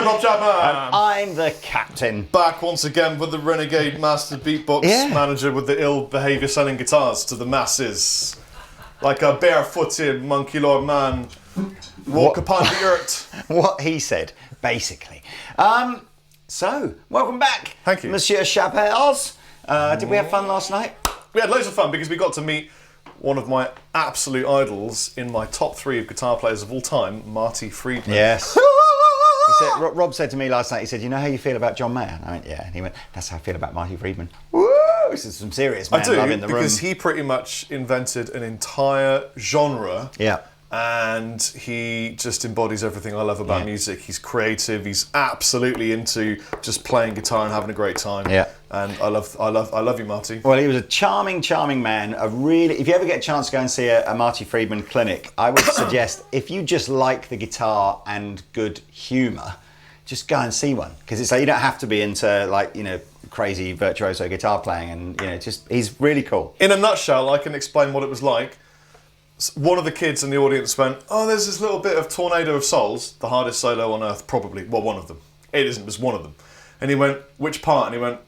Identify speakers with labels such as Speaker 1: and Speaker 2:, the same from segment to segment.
Speaker 1: Rob Chapman.
Speaker 2: I'm the captain.
Speaker 1: Back once again with the renegade master beatbox manager with the ill behaviour selling guitars to the masses. Like a barefooted monkey lord man walk upon the earth.
Speaker 2: What he said, basically. So, welcome back.
Speaker 1: Thank you.
Speaker 2: Monsieur Chapels. Did we have fun last night?
Speaker 1: We had loads of fun because we got to meet one of my absolute idols in my top 3 of guitar players of all time, Marty Friedman.
Speaker 2: Yes. Rob said to me last night, he said, you know how you feel about John Mayer? I went, yeah. And he went, that's how I feel about Marty Friedman. Woo! This is some serious man love in the room.
Speaker 1: Because he pretty much invented an entire genre.
Speaker 2: Yeah.
Speaker 1: And he just embodies everything I love about music. He's creative. He's absolutely into just playing guitar and having a great time.
Speaker 2: Yeah.
Speaker 1: And I love you, Marty.
Speaker 2: Well, he was a charming man. If you ever get a chance to go and see a Marty Friedman clinic, I would suggest if you just like the guitar and good humour, just go and see one, because it's like you don't have to be into crazy virtuoso guitar playing, and he's really cool.
Speaker 1: In a nutshell, I can explain what it was like. One of the kids in the audience went, "Oh, there's this little bit of Tornado of Souls, the hardest solo on earth, probably. Well, one of them. It isn't, it's one of them." And he went, "Which part?" And he went,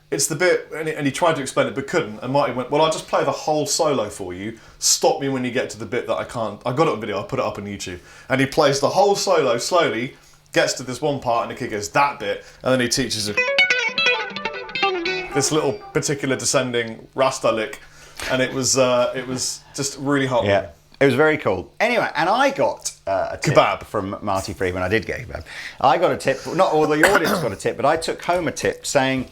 Speaker 1: "It's the bit," and he tried to explain it but couldn't. And Marty went, "Well, I'll just play the whole solo for you. Stop me when you get to the bit that I can't." I got it on video, I'll put it up on YouTube. And he plays the whole solo slowly, gets to this one part, and the kid goes, "That bit," and then he teaches it this little particular descending Rasta lick. And it was just really hot.
Speaker 2: Yeah, it was very cool. Anyway, and I got a tip
Speaker 1: kebab
Speaker 2: from Marty Friedman. I did get a kebab. I got a tip. Not all the audience got a tip, but I took home a tip saying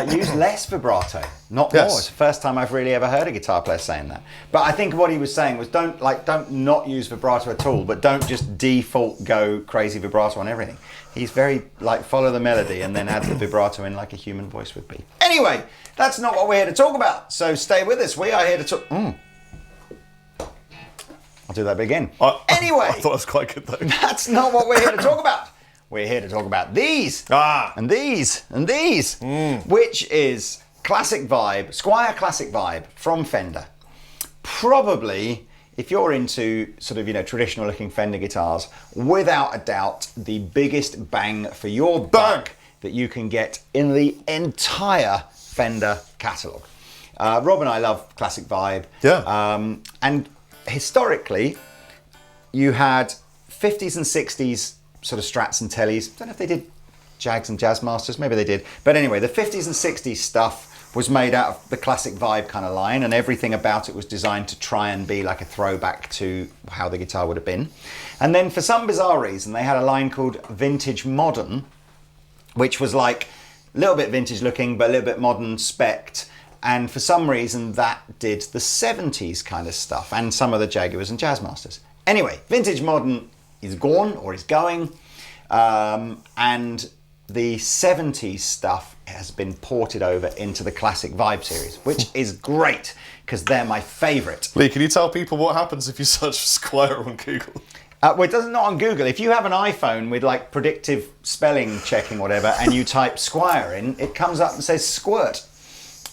Speaker 2: use less vibrato, not more. It's the first time I've really ever heard a guitar player saying that. But I think what he was saying was don't not use vibrato at all, but don't just default go crazy vibrato on everything. He's very follow the melody and then add the vibrato in like a human voice would be. Anyway, that's not what we're here to talk about. So stay with us. We are here to talk. I'll do that bit again. Anyway,
Speaker 1: I thought it was quite good though.
Speaker 2: That's not what we're here to talk about. We're here to talk about these and these and these, which is Classic Vibe, Squier Classic Vibe from Fender. Probably, if you're into traditional looking Fender guitars, without a doubt, the biggest bang for your buck that you can get in the entire Fender catalogue. Rob and I love Classic Vibe.
Speaker 1: Yeah.
Speaker 2: And historically, you had 50s and 60s sort of Strats and Tellies. I don't know if they did Jags and Jazzmasters, maybe they did. But anyway, the 50s and 60s stuff was made out of the Classic Vibe kind of line, and everything about it was designed to try and be like a throwback to how the guitar would have been. And then for some bizarre reason, they had a line called Vintage Modern, which was like a little bit vintage looking, but a little bit modern spec'd. And for some reason, that did the 70s kind of stuff, and some of the Jaguars and Jazzmasters. Anyway, Vintage Modern is gone, or is going, and the 70s stuff has been ported over into the Classic Vibe series, which is great, because they're my favourite.
Speaker 1: Lee, can you tell people what happens if you search Squier on Google?
Speaker 2: Well, it doesn't, not on Google. If you have an iPhone with predictive spelling checking, whatever, and you type Squier in, it comes up and says squirt.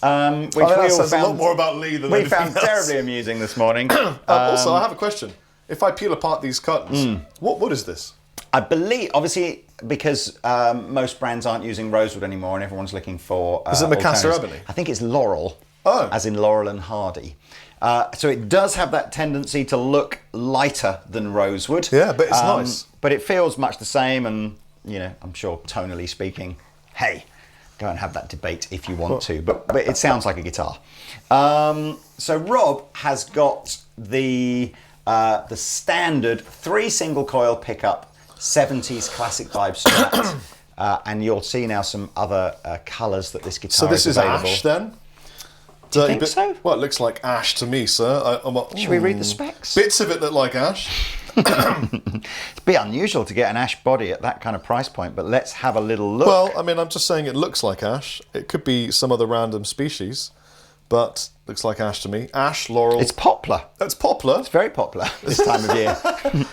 Speaker 2: Which
Speaker 1: that says a lot more about Lee than
Speaker 2: we found
Speaker 1: else.
Speaker 2: Terribly amusing this morning.
Speaker 1: Also, I have a question. If I peel apart these curtains, what is this?
Speaker 2: I believe, obviously, because most brands aren't using rosewood anymore and everyone's looking for
Speaker 1: Is it Macassar ebony?
Speaker 2: I think it's laurel, as in Laurel and Hardy. So it does have that tendency to look lighter than rosewood.
Speaker 1: Yeah, but it's nice.
Speaker 2: But it feels much the same, and I'm sure tonally speaking, hey, go and have that debate if you want to. But it sounds like a guitar. So Rob has got the standard 3 single coil pickup 70s Classic Vibe Strat, and you'll see now some other colours that this guitar is available. So this is ash then? Do you think so?
Speaker 1: Well, it looks like ash to me, sir.
Speaker 2: Should we read the specs?
Speaker 1: Bits of it look like ash.
Speaker 2: It's a bit unusual to get an ash body at that kind of price point, but let's have a little look.
Speaker 1: Well, I mean, I'm just saying it looks like ash. It could be some other random species, but looks like ash to me. Ash, laurel.
Speaker 2: It's poplar.
Speaker 1: That's poplar.
Speaker 2: It's very popular this time of year.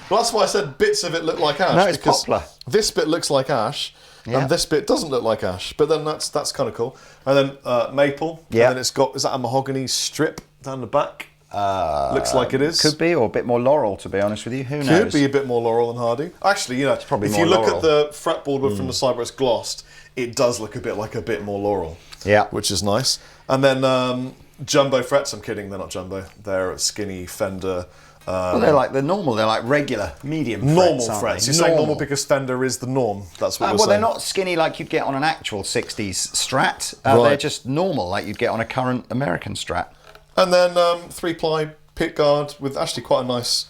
Speaker 1: Well, that's why I said bits of it look like ash.
Speaker 2: No, it's poplar.
Speaker 1: This bit looks like ash, and this bit doesn't look like ash. But then that's kind of cool. And then maple.
Speaker 2: Yeah.
Speaker 1: And then it's got, is that a mahogany strip down the back? Looks like it is.
Speaker 2: Could be, or a bit more Laurel, to be honest with you. Who knows?
Speaker 1: Could be a bit more Laurel than Hardy. Actually, you know,
Speaker 2: probably
Speaker 1: if
Speaker 2: more
Speaker 1: you look
Speaker 2: Laurel.
Speaker 1: at the fretboard from the side where it's glossed, it does look a bit more Laurel.
Speaker 2: Yeah.
Speaker 1: Which is nice. And then jumbo frets, I'm kidding, they're not jumbo. They're skinny Fender.
Speaker 2: Well, they're normal. They're like regular, medium
Speaker 1: Normal
Speaker 2: frets.
Speaker 1: frets. You're saying normal because Fender is the norm. That's what we're
Speaker 2: Well,
Speaker 1: saying.
Speaker 2: they're not skinny like you'd get on an actual 60s Strat.
Speaker 1: Right.
Speaker 2: They're just normal like you'd get on a current American Strat.
Speaker 1: And then 3-ply pick guard with actually quite a nice,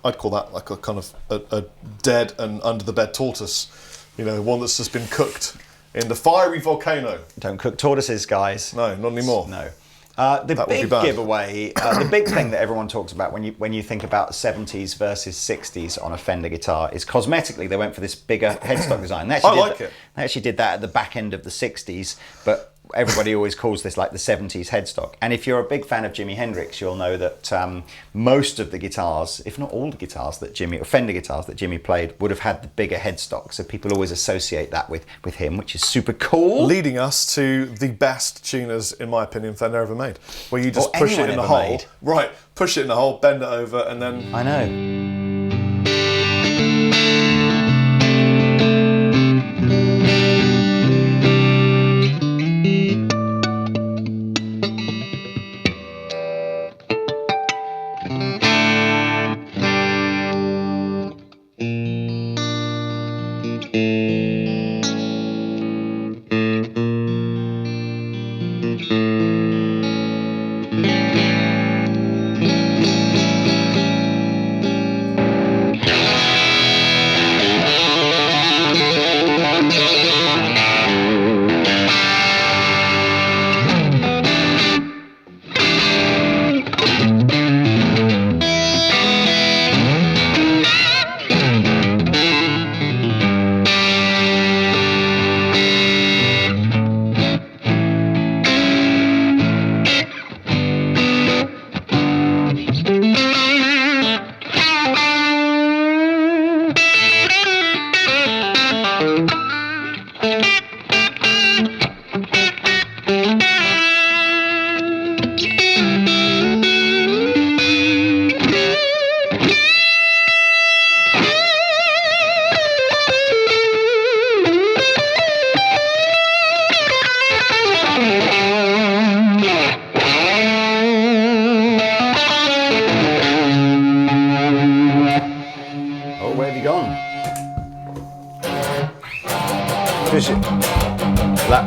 Speaker 1: I'd call that like a kind of a dead and under the bed tortoise. You know, one that's just been cooked in the fiery volcano.
Speaker 2: Don't cook tortoises, guys.
Speaker 1: No, not anymore.
Speaker 2: No. The
Speaker 1: That would be
Speaker 2: big
Speaker 1: bad.
Speaker 2: giveaway, the big thing that everyone talks about when you think about 70s versus 60s on a Fender guitar is cosmetically they went for this bigger headstock design. They actually
Speaker 1: like it.
Speaker 2: They actually did that at the back end of the 60s, but everybody always calls this like the 70s headstock. And if you're a big fan of Jimi Hendrix, you'll know that most of the guitars, if not all the guitars that Fender guitars that Jimmy played, would have had the bigger headstock. So people always associate that with him, which is super cool.
Speaker 1: Leading us to the best tuners, in my opinion, Fender ever made. Where you just
Speaker 2: Or
Speaker 1: push it
Speaker 2: anyone
Speaker 1: in the
Speaker 2: ever
Speaker 1: hole.
Speaker 2: made.
Speaker 1: Right, push it in the hole, bend it over, and then...
Speaker 2: I know.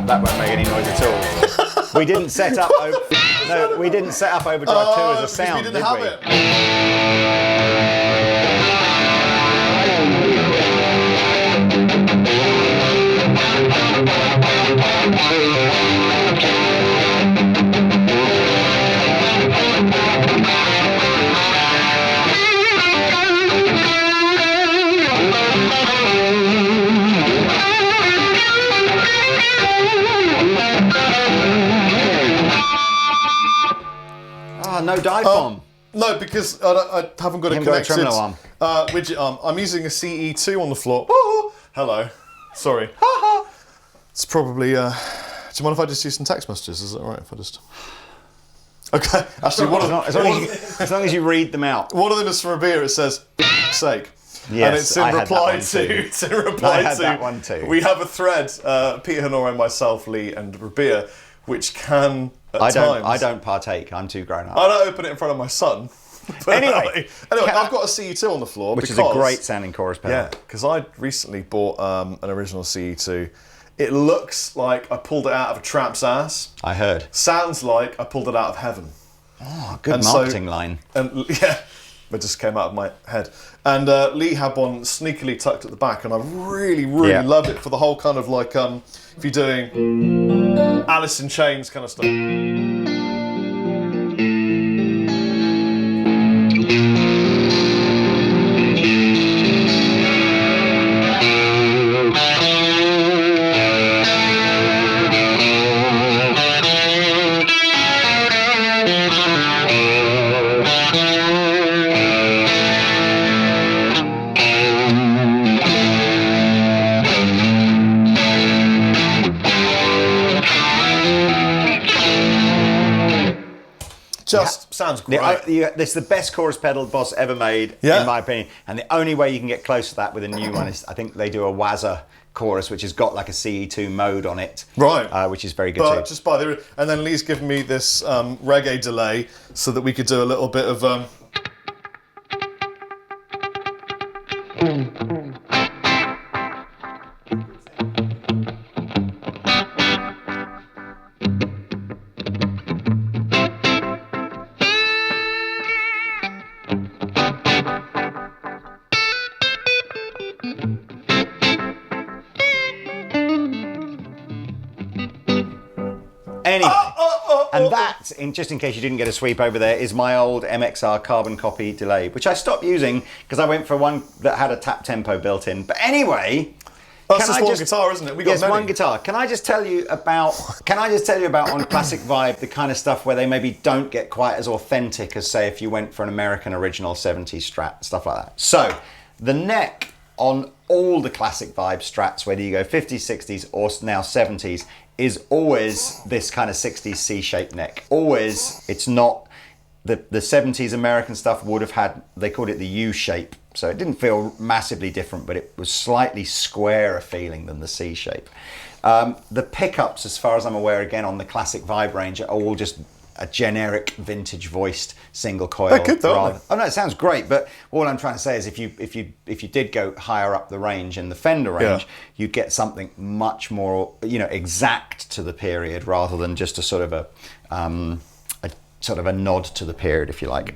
Speaker 2: That won't make any noise at all. We didn't set up. We didn't set up Overdrive 2 as a sound,
Speaker 1: we didn't
Speaker 2: did
Speaker 1: have
Speaker 2: we?
Speaker 1: it.
Speaker 2: Ah, no dive bomb.
Speaker 1: No, because I haven't got a
Speaker 2: haven't got a
Speaker 1: connected
Speaker 2: tremolo arm.
Speaker 1: widget arm. I'm using a CE2 on the floor. Hello. Sorry. It's probably... do you mind if I just use some text messages? Is that all right if I just... Okay. Actually,
Speaker 2: As long as you read them out.
Speaker 1: one of them is from a beer. It says, sake.
Speaker 2: Yes,
Speaker 1: and it's in
Speaker 2: I had that
Speaker 1: reply
Speaker 2: one
Speaker 1: to...
Speaker 2: too.
Speaker 1: It's in reply
Speaker 2: I had
Speaker 1: to...
Speaker 2: that one too.
Speaker 1: We have a thread, Peter Honore, myself, Lee, and Rabia, which can, at
Speaker 2: I
Speaker 1: times...
Speaker 2: don't partake. I'm too grown up.
Speaker 1: I don't open it in front of my son. But
Speaker 2: Anyway,
Speaker 1: I've got a CE2 on the floor.
Speaker 2: Which is a great sounding chorus pedal.
Speaker 1: Yeah, because I recently bought an original CE2. It looks like I pulled it out of a tram's ass.
Speaker 2: I heard.
Speaker 1: Sounds like I pulled it out of heaven.
Speaker 2: Oh, good
Speaker 1: And
Speaker 2: marketing line.
Speaker 1: And yeah, it just came out of my head. And Lee had one sneakily tucked at the back, and I really loved it for the whole kind of like if you're doing Alice in Chains kind of stuff. just sounds great.
Speaker 2: It's the best chorus pedal Boss ever made, in my opinion. And the only way you can get close to that with a new one is, I think they do a Wazza chorus, which has got like a CE2 mode on it,
Speaker 1: right?
Speaker 2: Which is very good
Speaker 1: but
Speaker 2: too.
Speaker 1: Just by the and then Lee's given me this reggae delay so that we could do a little bit of.
Speaker 2: Anyway, and that, just in case you didn't get a sweep over there, is my old MXR carbon copy delay, which I stopped using because I went for one that had a tap tempo built in. But anyway,
Speaker 1: that's just one guitar, isn't it? We got many.
Speaker 2: One guitar. Can I just tell you about on Classic Vibe the kind of stuff where they maybe don't get quite as authentic as, say, if you went for an American original 70s Strat, stuff like that. So the neck on all the Classic Vibe Strats, whether you go 50s, 60s, or now 70s, is always this kind of 60s C-shaped neck. Always. It's not the 70s American stuff would have had, they called it the U shape, so it didn't feel massively different, but it was slightly squarer feeling than the C shape. The pickups, as far as I'm aware, again on the Classic Vibe range, are all just a generic vintage voiced single coil.
Speaker 1: They're good, though, aren't they?
Speaker 2: Oh no, it sounds great, but all I'm trying to say is if you did go higher up the range in the Fender range, you'd get something much more, exact to the period rather than just a sort of a nod to the period, if you like.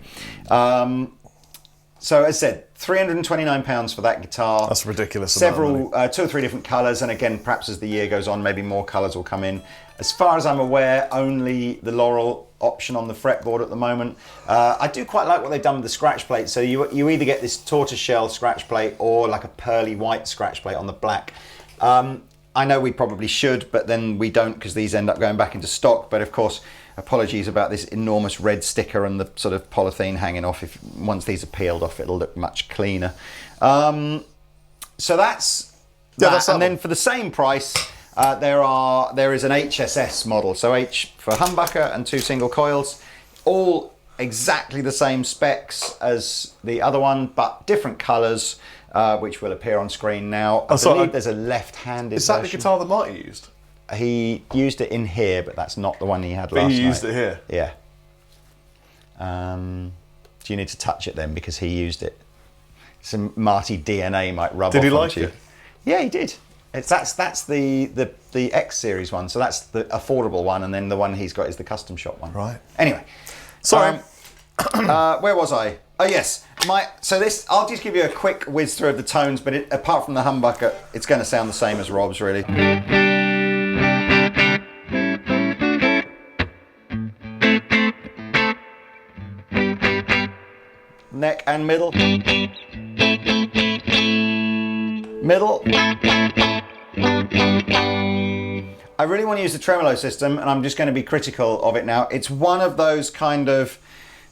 Speaker 2: So as I said, £329 for that guitar.
Speaker 1: That's ridiculous.
Speaker 2: Several, 2 or 3 different colours, and again, perhaps as the year goes on, maybe more colours will come in. As far as I'm aware, only the Laurel option on the fretboard at the moment. I do quite like what they've done with the scratch plate. So you either get this tortoiseshell scratch plate or like a pearly white scratch plate on the black. I know we probably should, but then we don't because these end up going back into stock. But of course, apologies about this enormous red sticker and the sort of polythene hanging off. Once these are peeled off, it'll look much cleaner. So that's that. And then for the same price, there is an HSS model. So H for humbucker and 2 single coils, all exactly the same specs as the other one, but different colours, which will appear on screen now. I believe there's a left-handed
Speaker 1: Is that
Speaker 2: version.
Speaker 1: the guitar that Marty used?
Speaker 2: He used it in here, but that's not the one he had last night.
Speaker 1: He used it here?
Speaker 2: Yeah. Do you need to touch it then, because he used it? Some Marty DNA might rub off onto you. Did he like it? Yeah, he did. That's the X series one, so that's the affordable one, and then the one he's got is the custom shop one.
Speaker 1: Right.
Speaker 2: Anyway,
Speaker 1: sorry.
Speaker 2: Where was I? Oh yes, I'll just give you a quick whiz through of the tones, but apart from the humbucker, it's going to sound the same as Rob's really. Neck and middle. Middle. I really want to use the tremolo system, and I'm just going to be critical of it now. It's one of those kind of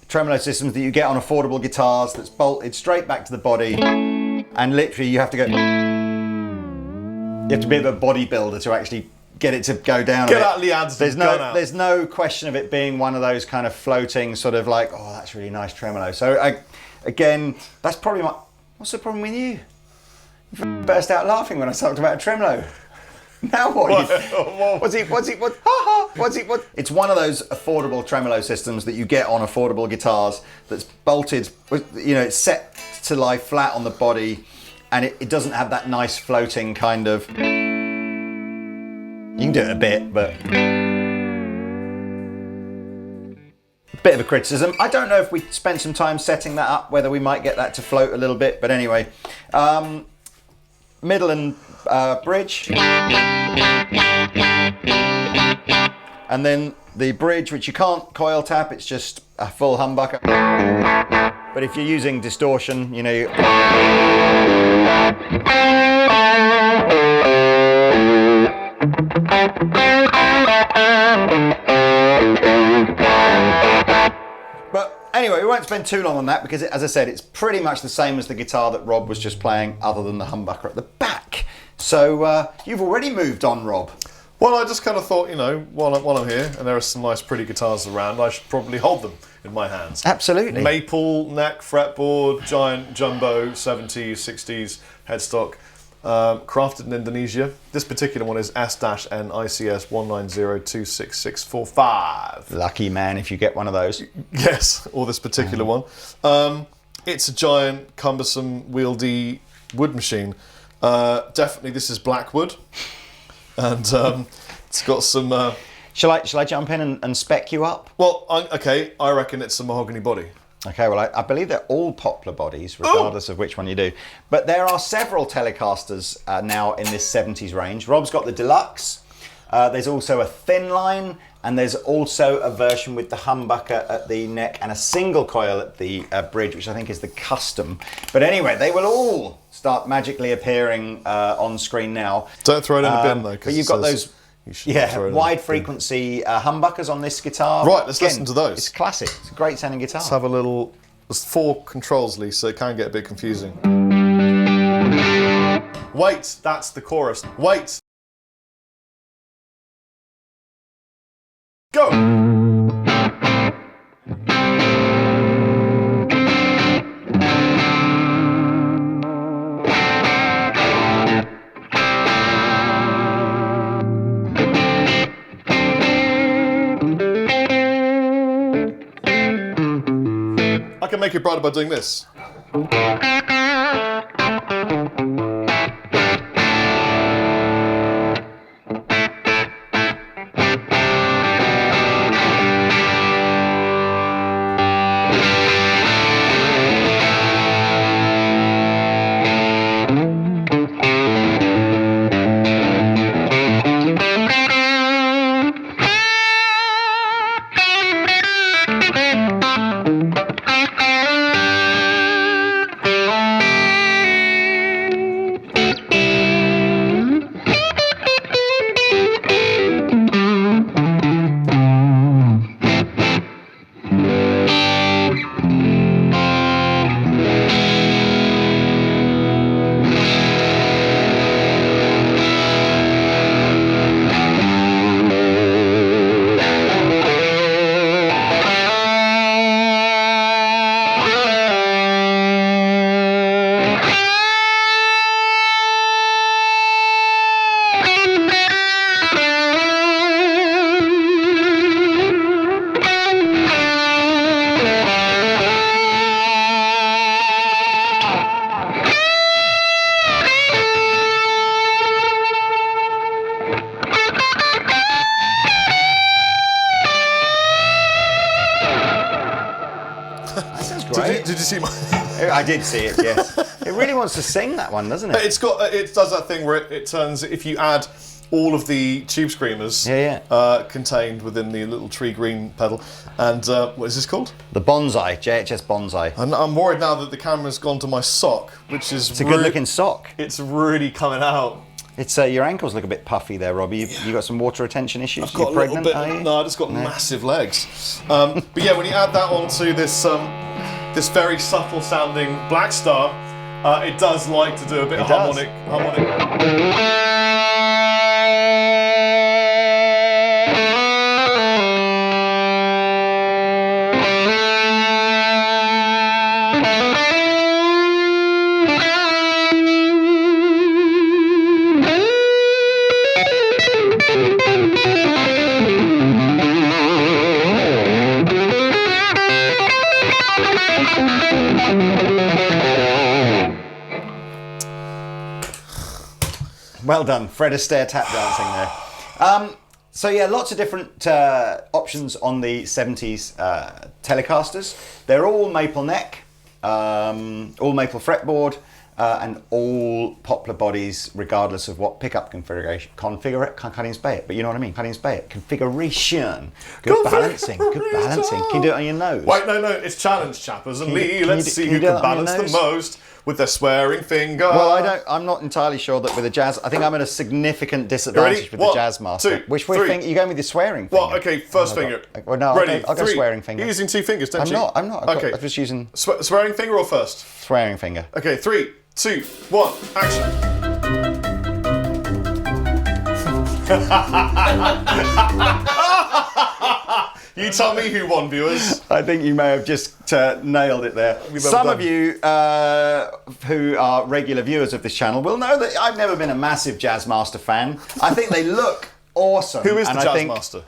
Speaker 2: tremolo systems that you get on affordable guitars that's bolted straight back to the body, and literally you have to be a bit of a bodybuilder to actually get it to go down.
Speaker 1: Get out Leanne's.
Speaker 2: There's no question of it being one of those kind of floating sort of like, oh, that's really nice tremolo. So again, that's probably what's the problem with you? You burst out laughing when I talked about a tremolo. Now what? What's it? It's one of those affordable tremolo systems that you get on affordable guitars that's bolted, it's set to lie flat on the body, and it doesn't have that nice floating kind of... You can do it a bit, but... A bit of a criticism. I don't know if we spent some time setting that up, whether we might get that to float a little bit, but anyway. Middle and bridge. And then the bridge, which you can't coil tap, it's just a full humbucker. But if you're using distortion, But anyway, we won't spend too long on that because, as I said, it's pretty much the same as the guitar that Rob was just playing, other than the humbucker at the back. So you've already moved on, Rob.
Speaker 1: Well, I just kind of thought, you know, while I'm here, and there are some nice, pretty guitars around, I should probably hold them in my hands.
Speaker 2: Absolutely.
Speaker 1: Maple neck fretboard, giant jumbo 70s, 60s headstock, crafted in Indonesia. This particular one is S-N ICS 190266645.
Speaker 2: Lucky man if you get one of those.
Speaker 1: Yes, or this particular one. It's a giant, cumbersome, wieldy wood machine. Definitely, this is black wood, and it's got some.
Speaker 2: Shall I jump in and spec you up?
Speaker 1: Well, okay, I reckon it's a mahogany body.
Speaker 2: Okay, well, I believe they're all poplar bodies, regardless of which one you do. But there are several Telecasters now in this 70s range. Rob's got the deluxe. There's also a thin line, and there's also a version with the humbucker at the neck and a single coil at the bridge, which I think is the custom. But anyway, they will all start magically appearing on screen now.
Speaker 1: Don't throw it in the bin, though.
Speaker 2: But you've got those wide frequency humbuckers on this guitar.
Speaker 1: Right, let's listen to those.
Speaker 2: It's classic. It's a great sounding guitar.
Speaker 1: Let's have a little. There's 4 controls, Lee, so it can get a bit confusing. Wait, that's the chorus. Wait. Go! I can make it brighter by doing this. Did you see my?
Speaker 2: I did see it. Yes, it really wants to sing that one, doesn't it?
Speaker 1: It does that thing where it turns. If you add all of the tube screamers contained within the little tree green pedal, and what is this called?
Speaker 2: The Bonsai, JHS Bonsai.
Speaker 1: And I'm worried now that the camera's gone to my sock, which is
Speaker 2: it's a good looking sock.
Speaker 1: It's really coming out.
Speaker 2: It's your ankles look a bit puffy there, Robbie. You got some water retention issues?
Speaker 1: I've got
Speaker 2: you pregnant,
Speaker 1: a little bit. No, I just got massive legs. But yeah, when you add that onto this this very subtle sounding Black Star, it does like to do a bit of harmonic.
Speaker 2: Well done, Fred Astaire tap dancing there. So yeah, lots of different options on the 70s Telecasters. They're all maple neck, all maple fretboard, and all poplar bodies, regardless of what pickup configuration. Can't even say it, but you know what I mean. Can't even say it. Configuration. Good balancing. Good balancing. Can you do it on your nose?
Speaker 1: Wait, no, it's challenge chappers and Lee. Let's see who can balance the most with their swearing finger.
Speaker 2: Well, I'm not entirely sure that with a jazz. I think I'm at a significant disadvantage with the Jazzmaster. Which finger? You going with your swearing finger?
Speaker 1: Well, okay, first finger.
Speaker 2: Well, no,
Speaker 1: ready?
Speaker 2: I'll go swearing finger.
Speaker 1: You're using 2 fingers, don't you?
Speaker 2: I'm not.
Speaker 1: Okay.
Speaker 2: I'm just using
Speaker 1: swearing finger or first?
Speaker 2: Swearing finger.
Speaker 1: Okay, 3, 2, 1, action. You tell me who won, viewers.
Speaker 2: I think you may have just nailed it there. Some of you who are regular viewers of this channel will know that I've never been a massive Jazzmaster fan. I think they look awesome.
Speaker 1: Who is the Jazzmaster?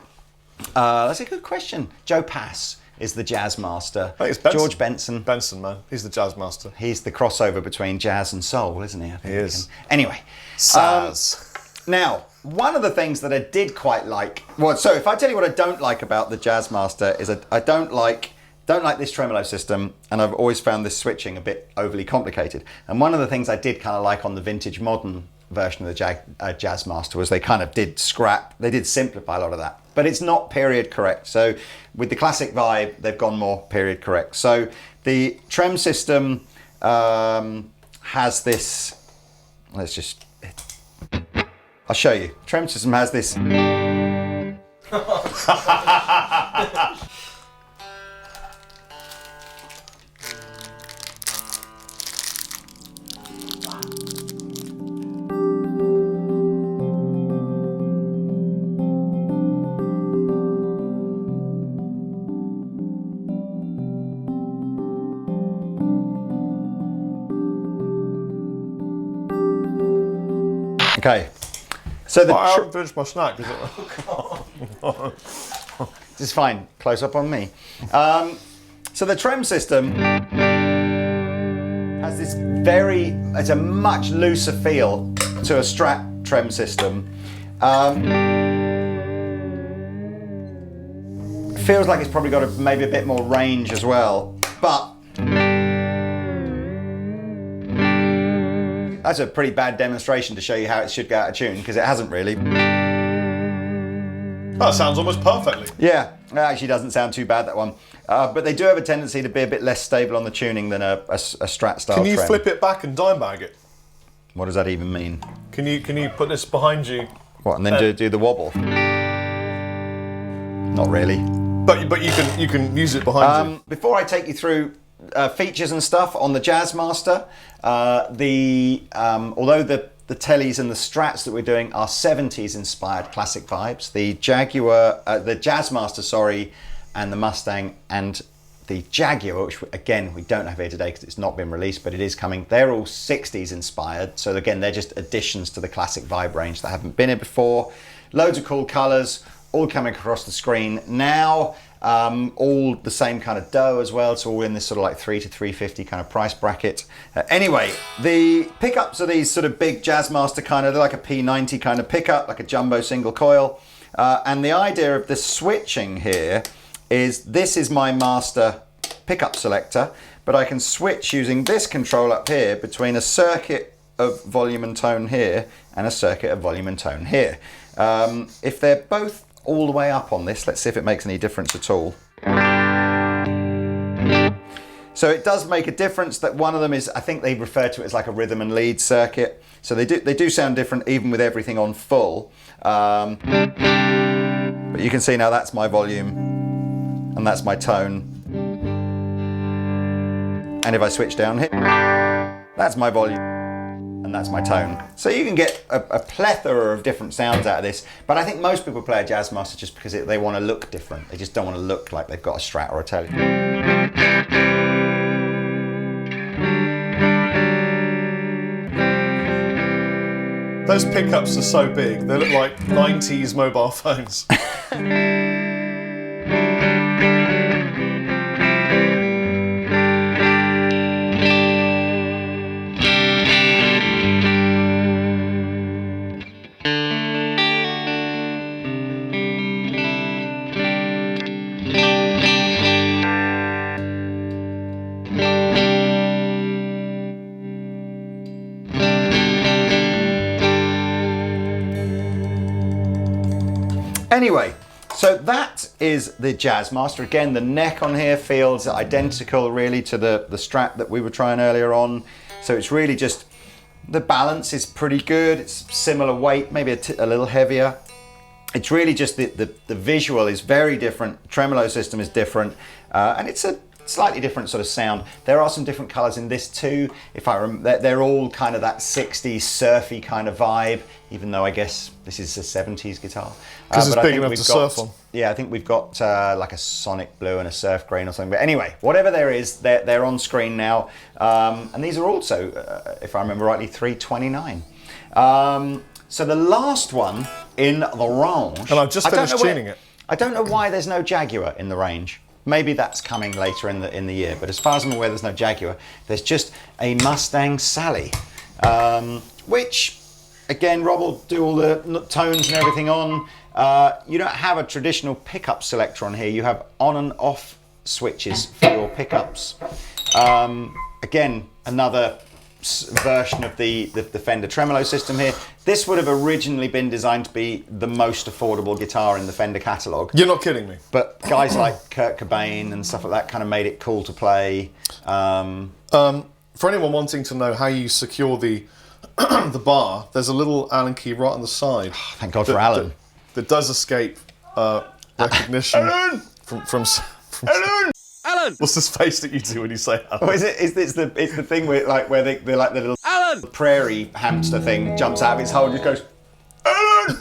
Speaker 2: That's a good question. Joe Pass is the Jazzmaster.
Speaker 1: I think it's Benson.
Speaker 2: George Benson.
Speaker 1: Benson, man. He's the Jazzmaster.
Speaker 2: He's the crossover between jazz and soul, isn't he? I think
Speaker 1: he is.
Speaker 2: Anyway.
Speaker 1: Saz.
Speaker 2: Now, one of the things that I did quite like, well, so if I tell you what I don't like about the Jazzmaster is I don't like this tremolo system, and I've always found this switching a bit overly complicated. And one of the things I did kind of like on the vintage modern version of the Jazzmaster was they kind of did simplify a lot of that. But it's not period correct. So with the classic vibe, they've gone more period correct. So the trem system has this, I'll show you. Trem system has this. Okay. So
Speaker 1: I haven't finished my snack, is it?
Speaker 2: This is fine. Close up on me. So the trem system has this it's a much looser feel to a Strat trem system. It feels like it's probably got maybe a bit more range as well, but that's a pretty bad demonstration to show you how it should go out of tune, because it hasn't really.
Speaker 1: That sounds almost perfectly.
Speaker 2: Yeah, it actually doesn't sound too bad, that one. But they do have a tendency to be a bit less stable on the tuning than a Strat style
Speaker 1: Can you
Speaker 2: trem.
Speaker 1: flip it back and dime bag it?
Speaker 2: What does that even mean?
Speaker 1: Can you put this behind you?
Speaker 2: What, and then do the wobble? Not really.
Speaker 1: But you can use it behind you.
Speaker 2: Before I take you through features and stuff on the Jazzmaster, although the tellies and the Strats that we're doing are 70s inspired classic vibes, the Jazzmaster, and the Mustang and the Jaguar, which again we don't have here today because it's not been released, but it is coming, they're all 60s inspired. So again, they're just additions to the classic vibe range that haven't been here before. Loads of cool colors, all coming across the screen now. All the same kind of dough as well, so all in this sort of like $300 to $350 kind of price bracket. Anyway, the pickups are these sort of big Jazzmaster kind of, they're like a P90 kind of pickup, like a jumbo single coil. And the idea of the switching here is this is my master pickup selector, but I can switch using this control up here between a circuit of volume and tone here and a circuit of volume and tone here. If they're both all the way up on this, let's see if it makes any difference at all. So it does make a difference that one of them is, I think they refer to it as like a rhythm and lead circuit. So they do sound different even with everything on full. But you can see now that's my volume and that's my tone. And if I switch down here, that's my volume and that's my tone. So you can get a plethora of different sounds out of this, but I think most people play a Jazzmaster just because they want to look different. They just don't want to look like they've got a Strat or a Tele.
Speaker 1: Those pickups are so big, they look like 90s mobile phones.
Speaker 2: Anyway, so that is the Jazzmaster. Again, the neck on here feels identical really to the Strat that we were trying earlier on. So it's really just, the balance is pretty good. It's similar weight, maybe a little heavier. It's really just the visual is very different. Tremolo system is different. And it's a slightly different sort of sound. There are some different colours in this too. If I remember, they're all kind of that 60s surfy kind of vibe, even though I guess this is a 70s guitar.
Speaker 1: Because it's
Speaker 2: but I
Speaker 1: big
Speaker 2: think
Speaker 1: enough
Speaker 2: we've
Speaker 1: to
Speaker 2: got-
Speaker 1: surf on.
Speaker 2: Yeah, I think we've got like a sonic blue and a surf green or something. But anyway, whatever there is, they're on screen now. And these are also, if I remember rightly, $329. So the last one in the range.
Speaker 1: And I've just finished tuning it.
Speaker 2: I don't know why there's no Jaguar in the range. Maybe that's coming later in the year. But as far as I'm aware, there's no Jaguar. There's just a Mustang Sally, which, again, Rob will do all the tones and everything on. You don't have a traditional pickup selector on here. You have on and off switches for your pickups. Again, another version of the Fender tremolo system here. This would have originally been designed to be the most affordable guitar in the Fender catalogue.
Speaker 1: You're not kidding me.
Speaker 2: But guys like Kurt Cobain and stuff like that kind of made it cool to play.
Speaker 1: For anyone wanting to know how you secure the the bar, there's a little Allen key right on the side.
Speaker 2: Thank God for Allen.
Speaker 1: That does escape recognition from
Speaker 3: Alan!
Speaker 1: What's this face that you do when you say Alan?
Speaker 2: Oh, it's the thing where they're like the little
Speaker 3: Alan!
Speaker 2: prairie hamster thing jumps out of its hole and just goes, Alan!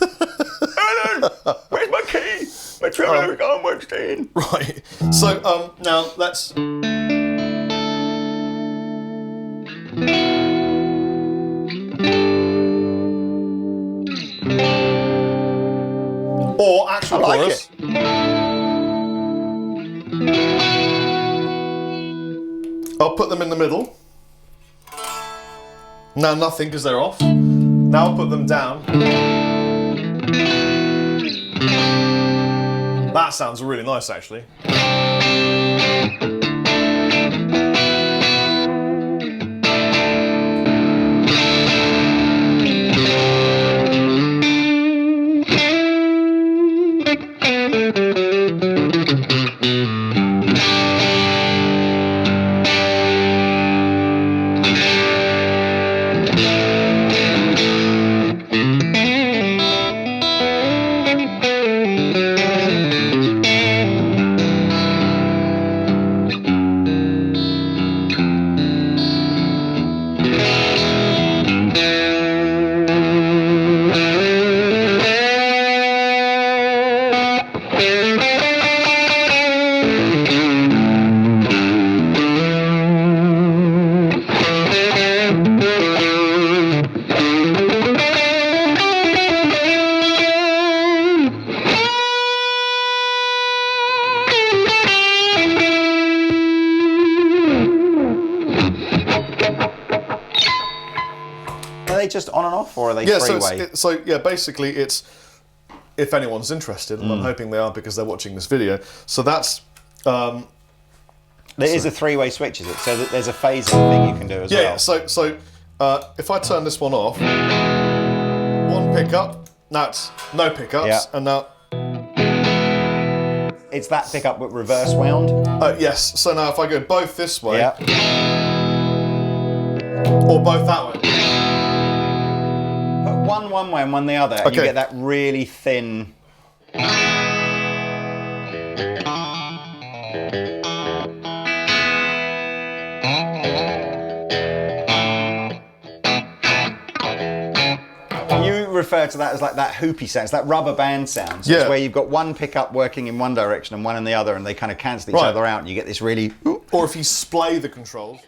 Speaker 2: Alan! Where's my key? My tremolo arm won't stay in.
Speaker 1: Right. So now let's. Or actual
Speaker 2: I like
Speaker 1: chorus. I'll put them in the middle. Now nothing because they're off. Now I'll put them down. That sounds really nice actually.
Speaker 2: Just on and off, or are they
Speaker 1: Yeah,
Speaker 2: three-way?
Speaker 1: basically it's, if anyone's interested, and I'm hoping they are because they're watching this video. So that's
Speaker 2: There is a three-way switch, is it? So that there's a phasing thing you can do as well.
Speaker 1: yeah. So if I turn this one off, one pickup. That's no pickups,
Speaker 2: Yeah.
Speaker 1: and now
Speaker 2: It's that pickup with reverse wound.
Speaker 1: yes. So now if I go both this way,
Speaker 2: Yeah.
Speaker 1: or both that way.
Speaker 2: Put one way and one the other, and you
Speaker 1: Okay.
Speaker 2: get that really thin. You refer to that as like that hoopy sound, it's that rubber band sound. So
Speaker 1: Yeah.
Speaker 2: it's where you've got one pickup working in one direction and one in the other, and they kind of cancel each
Speaker 1: Right.
Speaker 2: other out, and you get this really.
Speaker 1: Or if you splay the controls.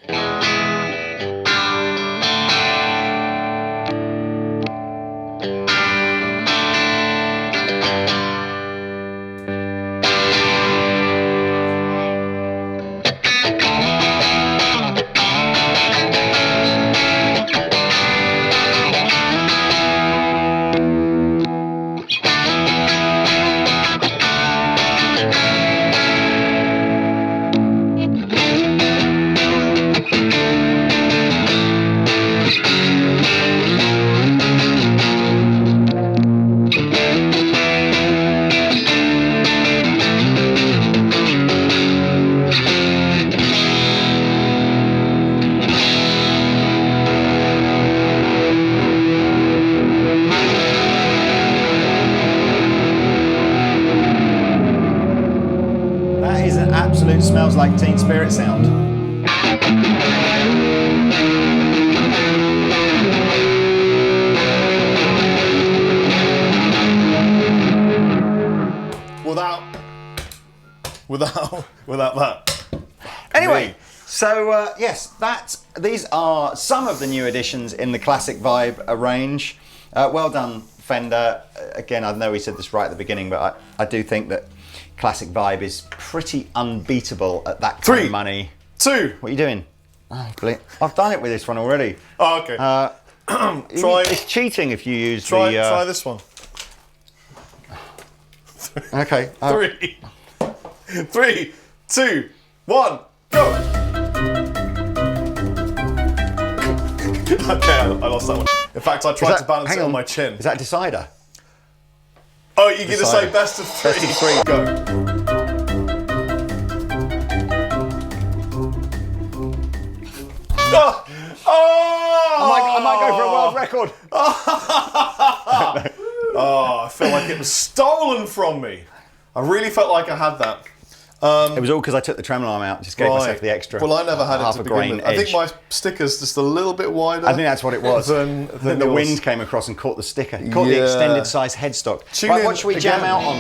Speaker 2: is an absolute smells like Teen Spirit sound.
Speaker 1: Without that.
Speaker 2: Anyway, so yes, these are some of the new additions in the Classic Vibe range. Well done, Fender. Again, I know we said this right at the beginning, but I do think that Classic Vibe is pretty unbeatable at that kind of money.
Speaker 1: 2.
Speaker 2: What are you doing? Oh, I've done it with this one already.
Speaker 1: Oh, okay.
Speaker 2: It's cheating if you use
Speaker 1: try this one.
Speaker 2: Okay.
Speaker 1: 3, 2, 1, go! Okay, I lost that one. In fact, I tried to balance it on my chin.
Speaker 2: Is that a decider?
Speaker 1: Oh, you're going to say best of 3.
Speaker 2: Best of 3.
Speaker 1: Go.
Speaker 2: I might go for a world record.
Speaker 1: Oh, I feel like it was stolen from me. I really felt like I had that.
Speaker 2: It was all because I took the tremolo arm out, just gave myself the extra.
Speaker 1: Well, I never had it
Speaker 2: half
Speaker 1: to
Speaker 2: a
Speaker 1: begin
Speaker 2: grain
Speaker 1: with.
Speaker 2: edge.
Speaker 1: I think my sticker's just a little bit wider.
Speaker 2: I think that's what it was.
Speaker 1: Than
Speaker 2: the
Speaker 1: yours.
Speaker 2: wind came across and caught the sticker. Caught the extended size headstock. Right, what should we jam out on?